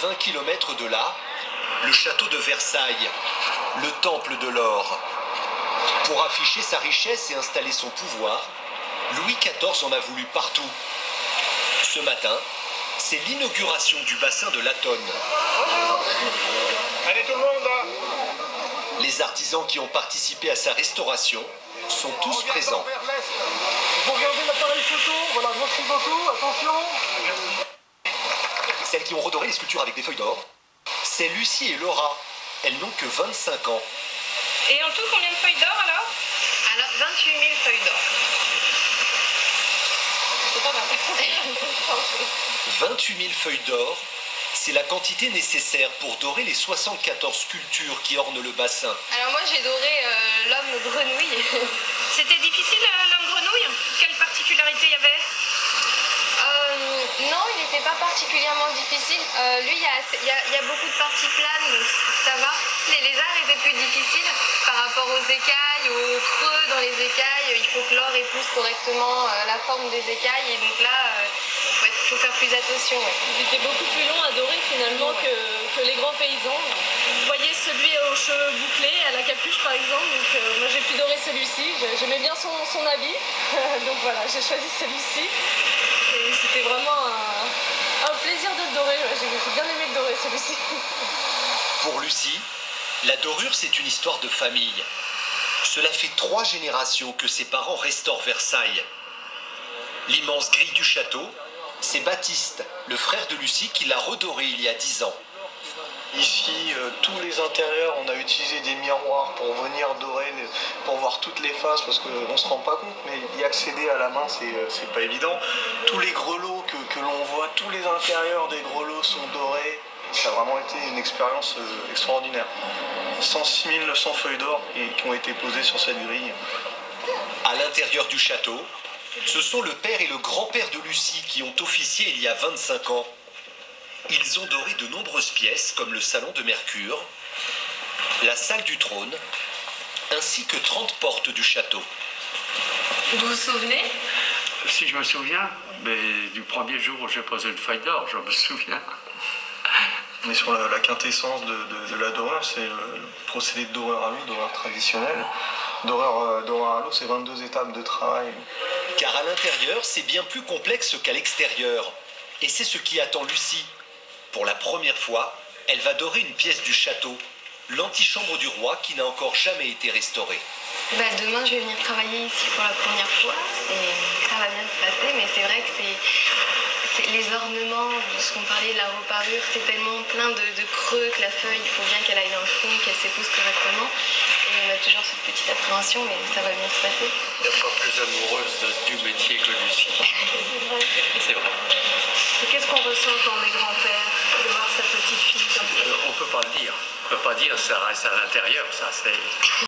20 km de là, le château de Versailles, le temple de l'or. Pour afficher sa richesse et installer son pouvoir, Louis XIV en a voulu partout. Ce matin, c'est l'inauguration du bassin de l'Atonne. Allez tout le monde là. Les artisans qui ont participé à sa restauration sont tous présents. Vous regardez l'appareil photo, voilà, merci beaucoup, attention. Celles qui ont redoré les sculptures avec des feuilles d'or, c'est Lucie et Laura. Elles n'ont que 25 ans. Et en tout, combien de feuilles d'or alors? Alors, 28 000 feuilles d'or. C'est pas mal. 28 000 feuilles d'or, c'est la quantité nécessaire pour dorer les 74 sculptures qui ornent le bassin. Alors moi, j'ai doré l'homme grenouille. C'était difficile l'homme grenouille? Quelle particularité il y avait? Non, il n'était pas particulièrement difficile. Lui, il y a beaucoup de parties planes, donc ça va. Les lézards étaient plus difficiles par rapport aux écailles, aux creux dans les écailles. Il faut que l'or épouse correctement la forme des écailles. Et donc là, il faut faire plus attention. Ouais. Il était beaucoup plus long à dorer finalement que les grands paysans. Vous voyez celui aux cheveux bouclés, à la capuche par exemple. Donc moi j'ai pu dorer celui-ci. J'aimais bien son habit. Donc voilà, j'ai choisi celui-ci. Et c'était vraiment un plaisir de le dorer. J'ai bien aimé le dorer celui-ci. Pour Lucie, la dorure, c'est une histoire de famille. Cela fait 3 générations que ses parents restaurent Versailles. L'immense grille du château, c'est Baptiste, le frère de Lucie, qui l'a redoré il y a 10 ans. Ici, tous les intérieurs, on a utilisé des miroirs pour venir dorer, pour voir toutes les faces, parce qu'on ne se rend pas compte, mais y accéder à la main, c'est pas évident. Tous les grelots que l'on voit, tous les intérieurs des grelots sont dorés. Ça a vraiment été une expérience extraordinaire. 106 900 feuilles d'or qui ont été posées sur cette grille. À l'intérieur du château, ce sont le père et le grand-père de Lucie qui ont officié il y a 25 ans. Ils ont doré de nombreuses pièces, comme le salon de Mercure, la salle du trône, ainsi que 30 portes du château. Vous vous souvenez? Si je me souviens, mais du premier jour où j'ai posé une feuille d'or, je me souviens. On est sur la quintessence de la dorure, c'est le procédé de doreur à l'eau, doreur traditionnel. Doreur à l'eau, c'est 22 étapes de travail. Car à l'intérieur, c'est bien plus complexe qu'à l'extérieur. Et c'est ce qui attend Lucie. Pour la première fois, elle va dorer une pièce du château, l'antichambre du roi qui n'a encore jamais été restaurée. Demain, je vais venir travailler ici pour la première fois et ça va bien se passer, mais c'est vrai que c'est les ornements, ce qu'on parlait de la reparure, c'est tellement plein de creux que la feuille, il faut bien qu'elle aille dans le fond, qu'elle s'épouse correctement. Et on a toujours cette petite appréhension, mais ça va bien se passer. Il n'y a pas plus amoureuse du métier que Lucie. C'est vrai. C'est vrai. Et qu'est-ce qu'on ressent quand on est grand-père, de voir sa petite fille comme ça? On ne peut pas le dire. On ne peut pas dire, ça reste à l'intérieur, ça c'est...